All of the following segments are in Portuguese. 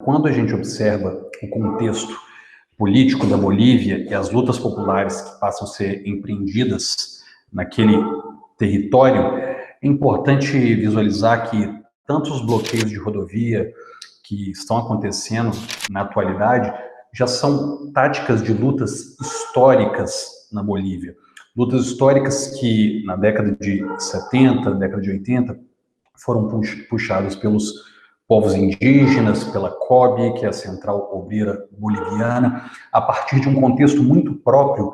Quando a gente observa o contexto político da Bolívia e as lutas populares que passam a ser empreendidas naquele território, é importante visualizar que tanto os bloqueios de rodovia que estão acontecendo na atualidade já são táticas de lutas históricas na Bolívia. Lutas históricas que na década de 70, década de 80, foram puxadas pelos povos indígenas, pela COB, que é a Central Obreira Boliviana, a partir de um contexto muito próprio,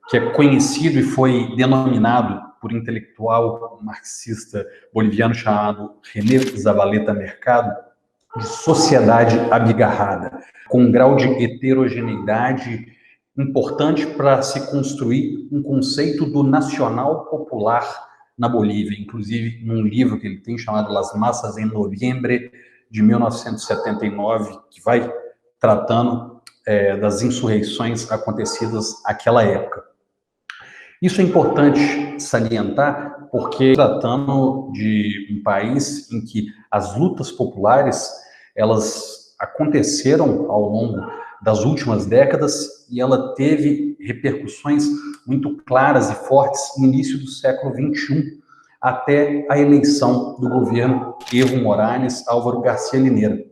que é conhecido e foi denominado por um intelectual marxista boliviano chamado René Zavaleta Mercado, de sociedade abigarrada, com um grau de heterogeneidade importante para se construir um conceito do nacional popular na Bolívia, inclusive num livro que ele tem chamado Las Massas em Noviembre, de 1979, que vai tratando das insurreições acontecidas naquela época. Isso é importante salientar porque tratando de um país em que as lutas populares, elas aconteceram ao longo das últimas décadas e ela teve repercussões muito claras e fortes no início do século XXI, até a eleição do governo Evo Morales Álvaro Garcia Linera.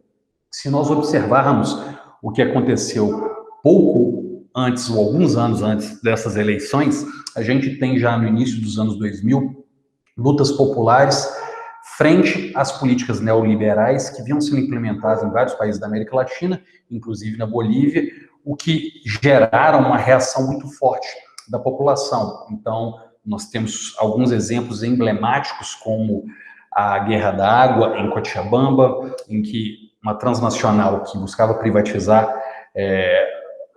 Se nós observarmos o que aconteceu pouco antes, ou alguns anos antes dessas eleições, a gente tem já no início dos anos 2000, lutas populares frente às políticas neoliberais que vinham sendo implementadas em vários países da América Latina, inclusive na Bolívia, o que geraram uma reação muito forte da população. Então, nós temos alguns exemplos emblemáticos, como a Guerra da Água em Cochabamba, em que uma transnacional que buscava privatizar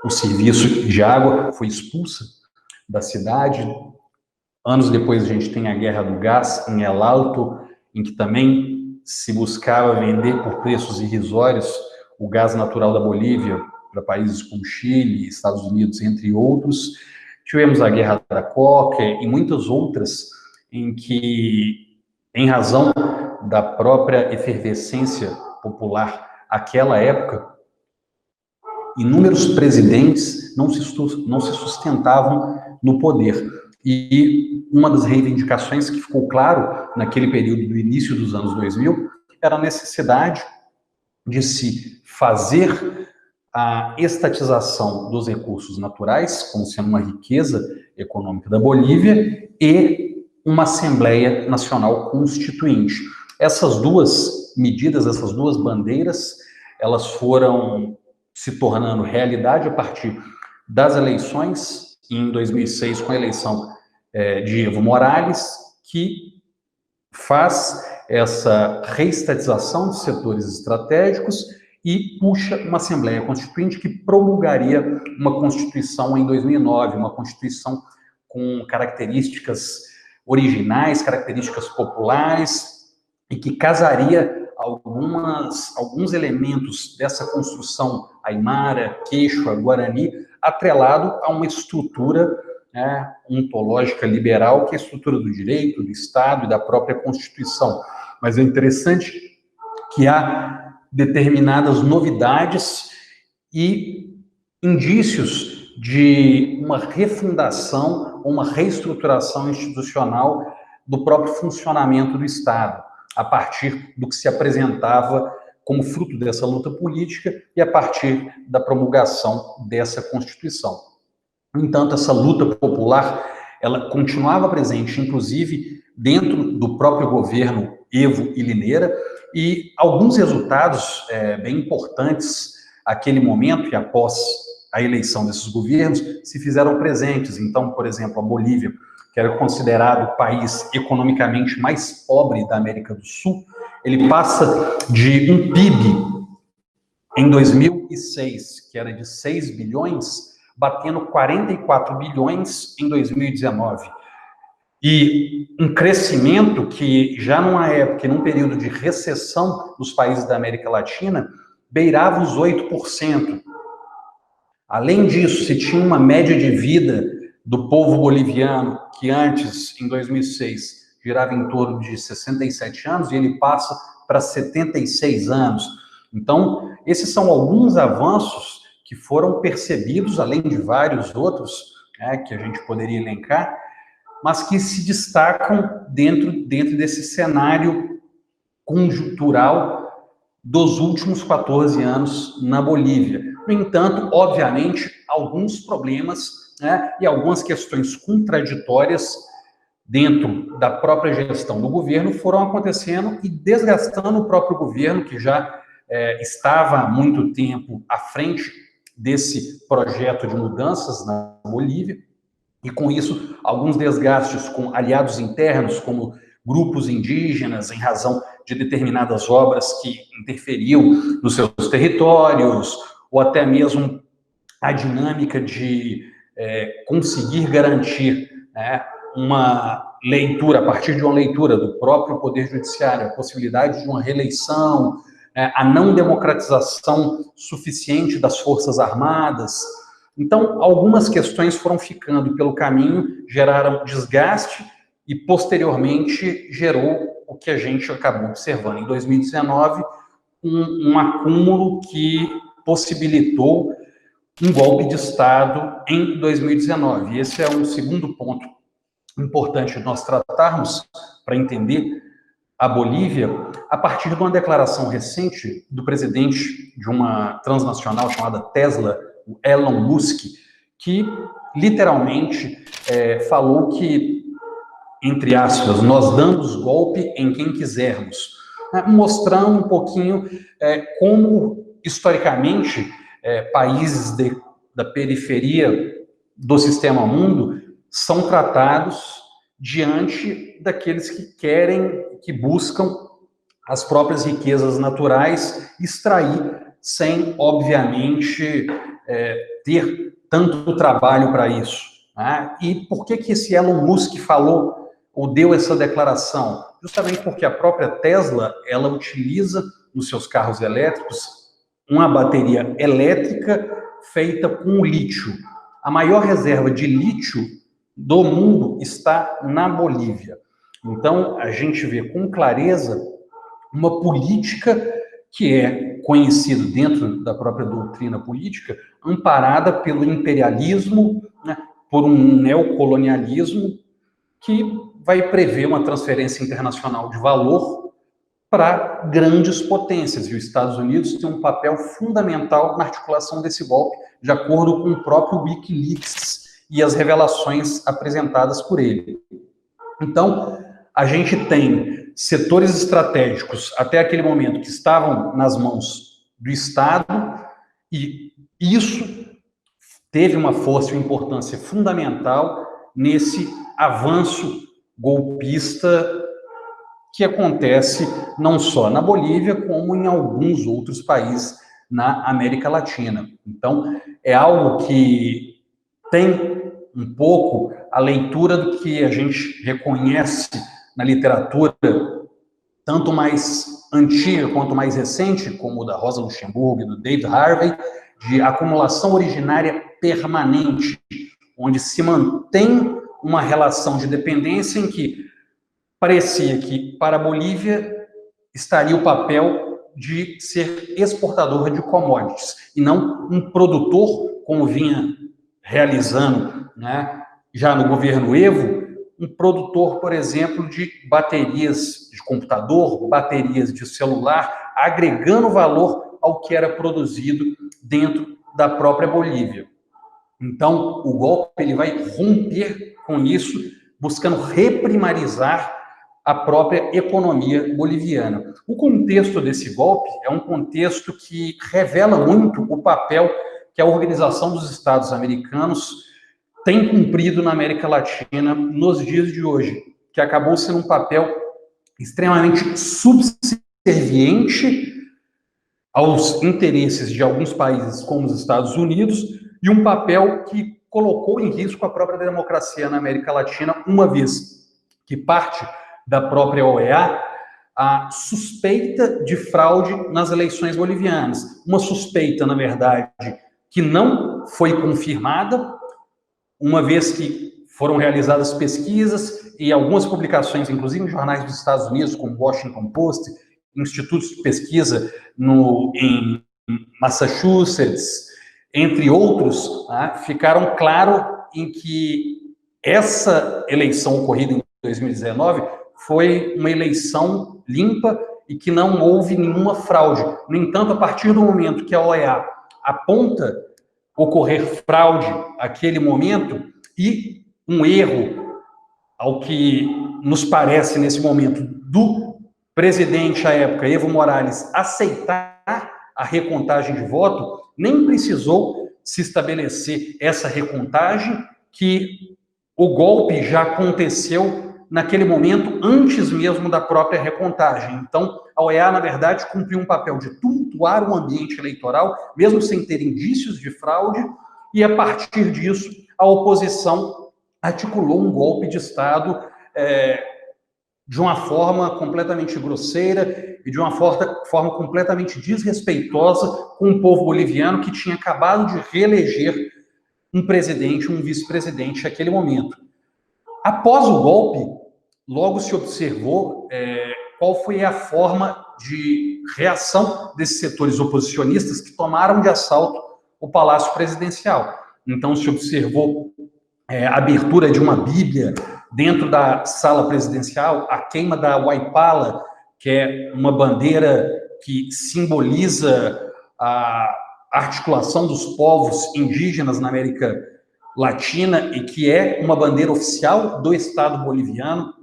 o serviço de água foi expulsa da cidade. Anos depois a gente tem a Guerra do Gás em El Alto, em que também se buscava vender por preços irrisórios o gás natural da Bolívia para países como Chile, Estados Unidos, entre outros. Tivemos a Guerra da Coca e muitas outras em que, em razão da própria efervescência popular àquela época, inúmeros presidentes não se sustentavam no poder. E uma das reivindicações que ficou claro naquele período do início dos anos 2000 era a necessidade de se fazer a estatização dos recursos naturais, como sendo uma riqueza econômica da Bolívia, e uma Assembleia Nacional Constituinte. Essas duas medidas, essas duas bandeiras, elas foram se tornando realidade a partir das eleições, em 2006, com a eleição de Evo Morales, que faz essa reestatização de setores estratégicos e puxa uma Assembleia Constituinte que promulgaria uma Constituição em 2009, uma Constituição com características originais, características populares, e que casaria alguns elementos dessa construção aimara, quechua, guarani, atrelado a uma estrutura ontológica liberal, que é a estrutura do direito, do Estado e da própria Constituição. Mas é interessante que há determinadas novidades e indícios de uma refundação, uma reestruturação institucional do próprio funcionamento do Estado, a partir do que se apresentava como fruto dessa luta política e a partir da promulgação dessa Constituição. No entanto, essa luta popular, ela continuava presente, inclusive, dentro do próprio governo Evo e Linera, e alguns resultados bem importantes àquele momento e após a eleição desses governos se fizeram presentes. Então, por exemplo, a Bolívia, que era considerado o país economicamente mais pobre da América do Sul, ele passa de um PIB em 2006, que era de 6 bilhões, batendo 44 bilhões em 2019. E um crescimento que já numa época, num período de recessão dos países da América Latina, beirava os 8%. Além disso, se tinha uma média de vida do povo boliviano, que antes, em 2006, girava em torno de 67 anos, e ele passa para 76 anos. Então, esses são alguns avanços que foram percebidos, além de vários outros, né, que a gente poderia elencar, mas que se destacam dentro desse cenário conjuntural dos últimos 14 anos na Bolívia. No entanto, obviamente, alguns problemas, né, e algumas questões contraditórias dentro da própria gestão do governo foram acontecendo e desgastando o próprio governo, que já estava há muito tempo à frente desse projeto de mudanças na Bolívia, e com isso, alguns desgastes com aliados internos, como grupos indígenas, em razão de determinadas obras que interferiam nos seus territórios, ou até mesmo a dinâmica de conseguir garantir, né, uma leitura, a partir de uma leitura do próprio Poder Judiciário, a possibilidade de uma reeleição, a não democratização suficiente das Forças Armadas. Então, algumas questões foram ficando pelo caminho, geraram desgaste e, posteriormente, gerou o que a gente acabou observando em 2019, um acúmulo que possibilitou um golpe de Estado em 2019. Esse é um segundo ponto importante nós tratarmos para entender a Bolívia, a partir de uma declaração recente do presidente de uma transnacional chamada Tesla, o Elon Musk, que literalmente falou que, entre aspas, nós damos golpe em quem quisermos, mostrando um pouquinho como, historicamente, países da periferia do sistema mundo são tratados diante daqueles que querem, que buscam as próprias riquezas naturais, extrair sem, obviamente, ter tanto trabalho para isso. Né? E por que esse Elon Musk falou ou deu essa declaração? Justamente porque a própria Tesla, ela utiliza nos seus carros elétricos uma bateria elétrica feita com lítio. A maior reserva de lítio do mundo está na Bolívia. Então, a gente vê com clareza uma política que é conhecida dentro da própria doutrina política, amparada pelo imperialismo, né, por um neocolonialismo que vai prever uma transferência internacional de valor para grandes potências. E os Estados Unidos têm um papel fundamental na articulação desse golpe, de acordo com o próprio Wikileaks e as revelações apresentadas por ele. Então, a gente tem setores estratégicos, até aquele momento, que estavam nas mãos do Estado, e isso teve uma força e uma importância fundamental nesse avanço golpista que acontece não só na Bolívia, como em alguns outros países na América Latina. Então, é algo que tem um pouco a leitura do que a gente reconhece na literatura, tanto mais antiga quanto mais recente, como o da Rosa Luxemburgo e do David Harvey, de acumulação originária permanente, onde se mantém uma relação de dependência em que parecia que para a Bolívia estaria o papel de ser exportador de commodities e não um produtor, como vinha realizando, né, já no governo Evo, um produtor, por exemplo, de baterias de computador, baterias de celular, agregando valor ao que era produzido dentro da própria Bolívia. Então, o golpe ele vai romper com isso, buscando reprimarizar a própria economia boliviana. O contexto desse golpe é um contexto que revela muito o papel que a Organização dos Estados Americanos tem cumprido na América Latina nos dias de hoje, que acabou sendo um papel extremamente subserviente aos interesses de alguns países, como os Estados Unidos, e um papel que colocou em risco a própria democracia na América Latina, uma vez que parte da própria OEA a suspeita de fraude nas eleições bolivianas. Uma suspeita, na verdade, que não foi confirmada, uma vez que foram realizadas pesquisas e algumas publicações, inclusive em jornais dos Estados Unidos, como o Washington Post institutos de pesquisa em Massachusetts, entre outros, né, ficaram claro em que essa eleição ocorrida em 2019 foi uma eleição limpa e que não houve nenhuma fraude. No entanto, a partir do momento que a OEA aponta ocorrer fraude naquele momento e um erro, ao que nos parece nesse momento, do presidente à época, Evo Morales, aceitar a recontagem de voto, nem precisou se estabelecer essa recontagem, que o golpe já aconteceu naquele momento, antes mesmo da própria recontagem. Então, a OEA, na verdade, cumpriu um papel de tumultuar o ambiente eleitoral, mesmo sem ter indícios de fraude, e, a partir disso, a oposição articulou um golpe de Estado de uma forma completamente grosseira e de uma forma completamente desrespeitosa com o povo boliviano, que tinha acabado de reeleger um presidente, um vice-presidente naquele momento. Após o golpe, logo se observou qual foi a forma de reação desses setores oposicionistas que tomaram de assalto o Palácio Presidencial. Então, se observou a abertura de uma Bíblia dentro da sala presidencial, a queima da Huaypala, que é uma bandeira que simboliza a articulação dos povos indígenas na América Latina e que é uma bandeira oficial do Estado boliviano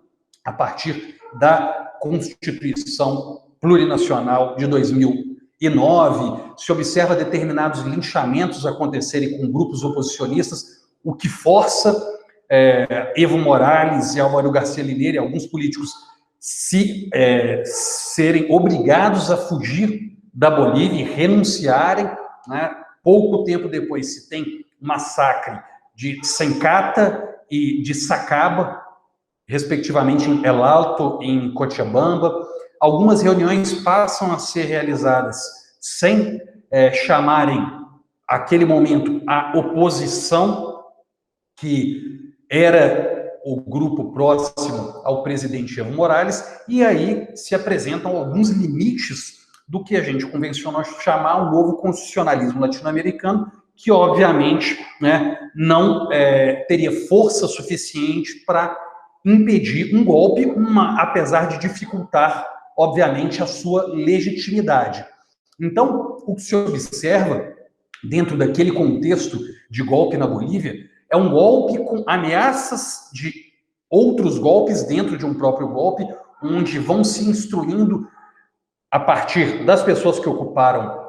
a partir da Constituição Plurinacional de 2009. Se observa determinados linchamentos acontecerem com grupos oposicionistas, o que força Evo Morales e Álvaro Garcia Linera e alguns políticos serem obrigados a fugir da Bolívia e renunciarem, né? Pouco tempo depois se tem um massacre de Sencata e de Sacaba, respectivamente em El Alto e em Cochabamba. Algumas reuniões passam a ser realizadas sem chamarem, aquele momento, a oposição, que era o grupo próximo ao presidente Evo Morales, e aí se apresentam alguns limites do que a gente convencionou chamar um novo constitucionalismo latino-americano, que obviamente, né, não teria força suficiente para impedir um golpe, apesar de dificultar, obviamente, a sua legitimidade. Então, o que se observa dentro daquele contexto de golpe na Bolívia é um golpe com ameaças de outros golpes dentro de um próprio golpe, onde vão se instruindo a partir das pessoas que ocuparam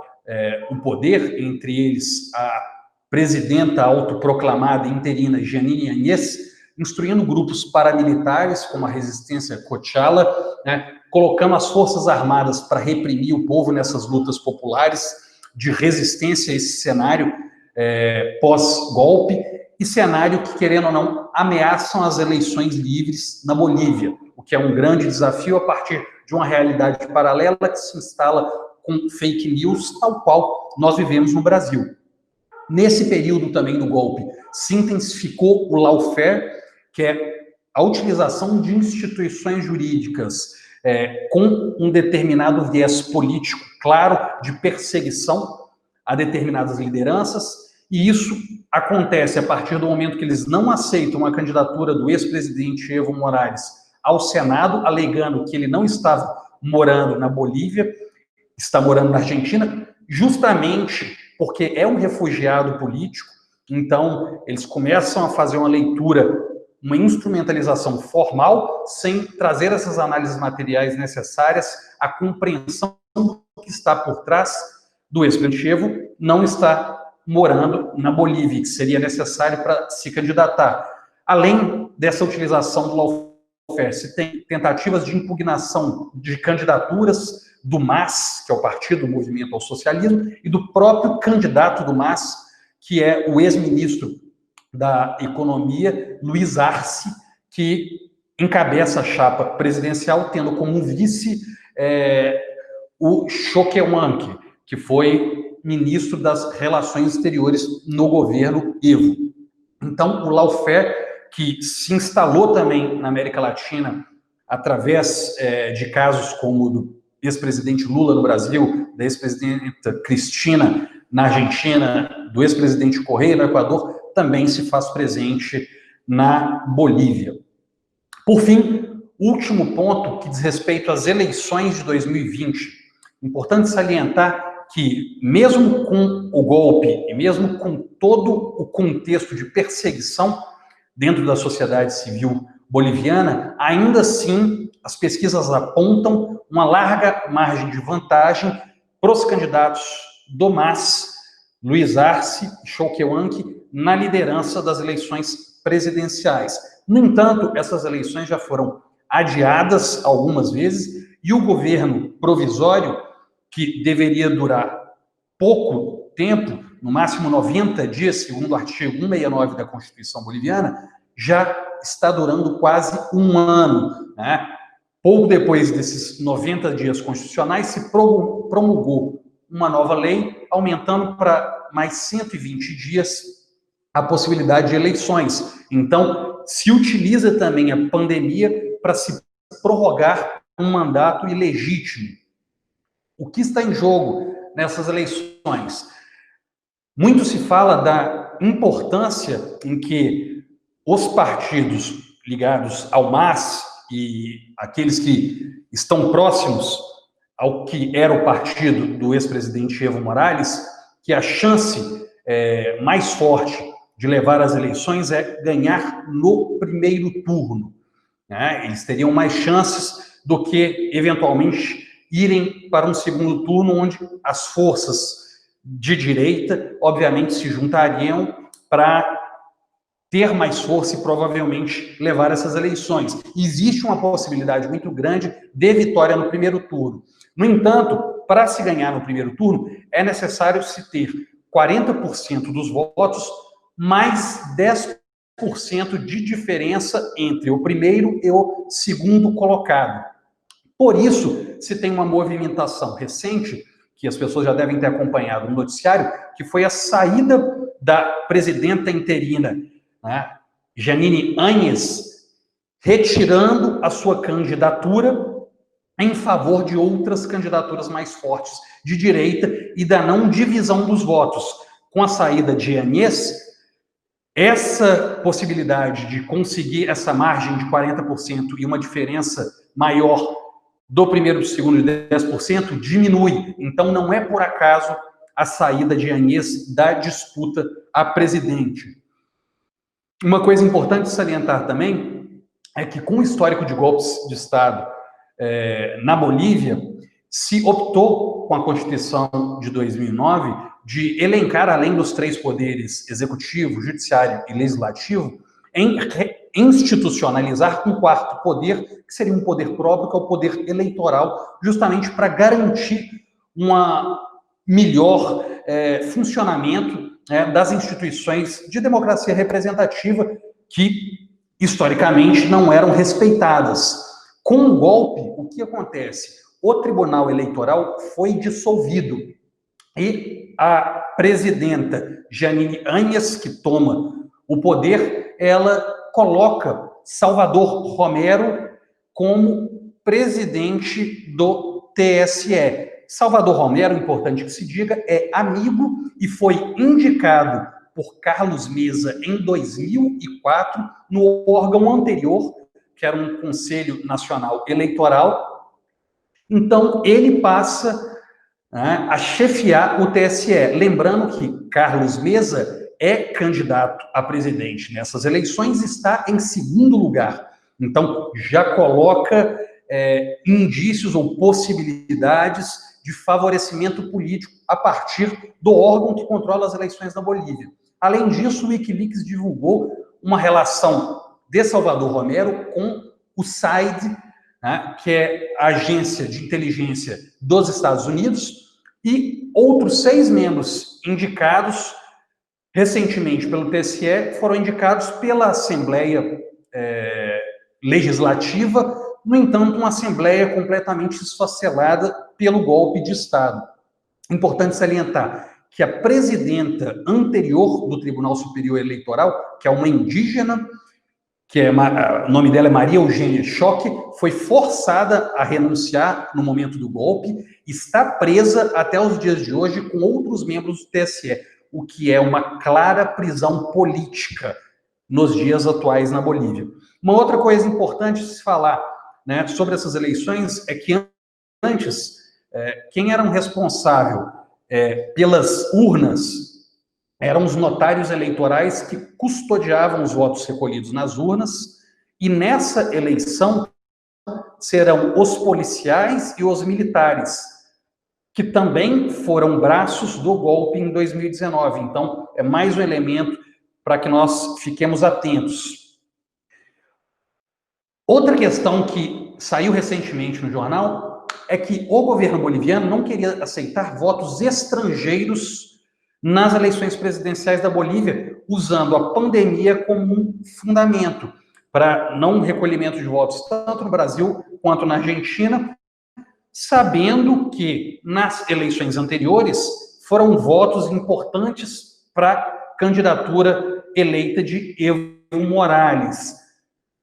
o poder, entre eles a presidenta autoproclamada interina Jeanine Áñez, instruindo grupos paramilitares, como a Resistência Cochala, né, colocando as Forças Armadas para reprimir o povo nessas lutas populares de resistência a esse cenário pós-golpe, e cenário que, querendo ou não, ameaçam as eleições livres na Bolívia, o que é um grande desafio a partir de uma realidade paralela que se instala com fake news, tal qual nós vivemos no Brasil. Nesse período também do golpe, se intensificou o lawfare, que é a utilização de instituições jurídicas com um determinado viés político claro de perseguição a determinadas lideranças, e isso acontece a partir do momento que eles não aceitam a candidatura do ex-presidente Evo Morales ao Senado, alegando que ele não estava morando na Bolívia, está morando na Argentina, justamente porque é um refugiado político. Então, eles começam a fazer uma leitura, uma instrumentalização formal, sem trazer essas análises materiais necessárias à compreensão do que está por trás do ex-presidente Evo não está morando na Bolívia, que seria necessário para se candidatar. Além dessa utilização do lawfare, se tem tentativas de impugnação de candidaturas do MAS, que é o Partido do Movimento ao Socialismo, e do próprio candidato do MAS, que é o ex-ministro da Economia, Luiz Arce, que encabeça a chapa presidencial, tendo como vice o Choquehuanque, que foi ministro das Relações Exteriores no governo Evo. Então, o lawfare, que se instalou também na América Latina através de casos como o do ex-presidente Lula no Brasil, da ex-presidenta Cristina na Argentina, do ex-presidente Correa no Equador, também se faz presente na Bolívia. Por fim, último ponto que diz respeito às eleições de 2020. Importante salientar que, mesmo com o golpe e mesmo com todo o contexto de perseguição dentro da sociedade civil boliviana, ainda assim as pesquisas apontam uma larga margem de vantagem para os candidatos do MAS, Luiz Arce e Chauquehuanque, na liderança das eleições presidenciais. No entanto, essas eleições já foram adiadas algumas vezes e o governo provisório, que deveria durar pouco tempo, no máximo 90 dias, segundo o artigo 169 da Constituição Boliviana, já está durando quase um ano, né? Pouco depois desses 90 dias constitucionais, se promulgou uma nova lei, aumentando para mais 120 dias a possibilidade de eleições. Então, se utiliza também a pandemia para se prorrogar um mandato ilegítimo. O que está em jogo nessas eleições? Muito se fala da importância em que os partidos ligados ao MAS e aqueles que estão próximos ao que era o partido do ex-presidente Evo Morales, que a chance mais forte de levar as eleições é ganhar no primeiro turno, né? Eles teriam mais chances do que, eventualmente, irem para um segundo turno, onde as forças de direita, obviamente, se juntariam para ter mais força e provavelmente levar essas eleições. Existe uma possibilidade muito grande de vitória no primeiro turno. No entanto, para se ganhar no primeiro turno, é necessário se ter 40% dos votos, mais 10% de diferença entre o primeiro e o segundo colocado. Por isso, se tem uma movimentação recente, que as pessoas já devem ter acompanhado no noticiário, que foi a saída da presidenta interina, né, Jeanine Áñez, retirando a sua candidatura em favor de outras candidaturas mais fortes de direita e da não divisão dos votos. Com a saída de Áñez, essa possibilidade de conseguir essa margem de 40% e uma diferença maior do primeiro para o segundo de 10% diminui. Então, não é por acaso a saída de Áñez da disputa a presidente. Uma coisa importante salientar também é que, com o histórico de golpes de Estado na Bolívia, se optou, com a Constituição de 2009, de elencar, além dos três poderes, executivo, judiciário e legislativo, em institucionalizar um quarto poder, que seria um poder próprio, que é o poder eleitoral, justamente para garantir um melhor funcionamento das instituições de democracia representativa que, historicamente, não eram respeitadas. Com o golpe, o que acontece? O Tribunal Eleitoral foi dissolvido e a presidenta Jeanine Áñez, que toma o poder, ela coloca Salvador Romero como presidente do TSE. Salvador Romero, importante que se diga, é amigo e foi indicado por Carlos Mesa em 2004 no órgão anterior, que era um Conselho Nacional Eleitoral. Então, ele passa a chefiar o TSE. Lembrando que Carlos Mesa é candidato a presidente nessas eleições, está em segundo lugar. Então, já coloca indícios ou possibilidades de favorecimento político a partir do órgão que controla as eleições na Bolívia. Além disso, o Wikileaks divulgou uma relação de Salvador Romero com o SAID, né, que é a agência de inteligência dos Estados Unidos, e outros 6 membros indicados recentemente pelo TSE foram indicados pela Assembleia Legislativa, no entanto, uma Assembleia completamente esfacelada pelo golpe de Estado. Importante salientar que a presidenta anterior do Tribunal Superior Eleitoral, que é uma indígena, o nome dela é Maria Eugênia Choque, foi forçada a renunciar no momento do golpe, está presa até os dias de hoje com outros membros do TSE, o que é uma clara prisão política nos dias atuais na Bolívia. Uma outra coisa importante de se falar, né, sobre essas eleições é que antes, quem era um responsável pelas urnas eram os notários eleitorais que custodiavam os votos recolhidos nas urnas, e nessa eleição serão os policiais e os militares, que também foram braços do golpe em 2019. Então, é mais um elemento para que nós fiquemos atentos. Outra questão que saiu recentemente no jornal é que o governo boliviano não queria aceitar votos estrangeiros nas eleições presidenciais da Bolívia, usando a pandemia como um fundamento para não recolhimento de votos, tanto no Brasil quanto na Argentina, sabendo que nas eleições anteriores foram votos importantes para a candidatura eleita de Evo Morales.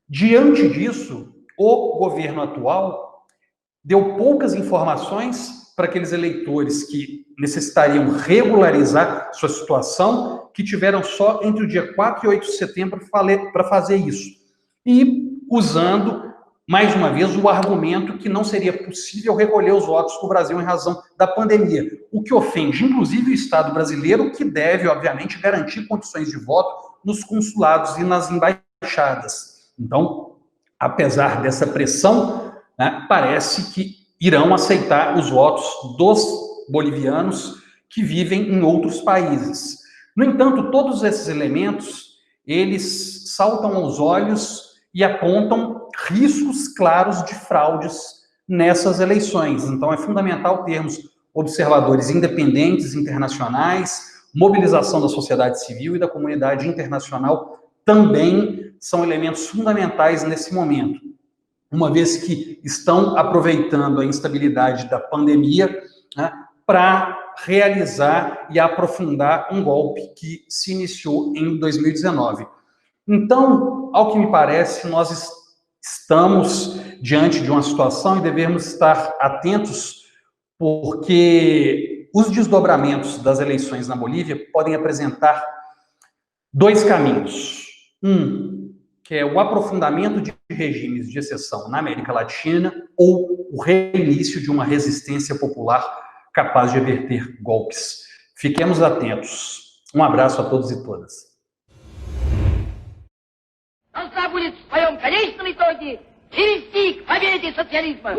Diante disso, o governo atual deu poucas informações para aqueles eleitores que necessitariam regularizar sua situação, que tiveram só entre o dia 4 e 8 de setembro para fazer isso. E usando, mais uma vez, o argumento que não seria possível recolher os votos no Brasil em razão da pandemia, o que ofende, inclusive, o Estado brasileiro, que deve, obviamente, garantir condições de voto nos consulados e nas embaixadas. Então, apesar dessa pressão, né, parece que irão aceitar os votos dos bolivianos que vivem em outros países. No entanto, todos esses elementos, eles saltam aos olhos e apontam riscos claros de fraudes nessas eleições. Então, é fundamental termos observadores independentes, internacionais, mobilização da sociedade civil e da comunidade internacional também são elementos fundamentais nesse momento, uma vez que estão aproveitando a instabilidade da pandemia, né, para realizar e aprofundar um golpe que se iniciou em 2019. Então, ao que me parece, nós estamos diante de uma situação e devemos estar atentos, porque os desdobramentos das eleições na Bolívia podem apresentar dois caminhos. Que é o aprofundamento de regimes de exceção na América Latina ou o reinício de uma resistência popular capaz de reverter golpes. Fiquemos atentos. Um abraço a todos e todas. Должна будет в своем конечном итоге привести к победе социализма.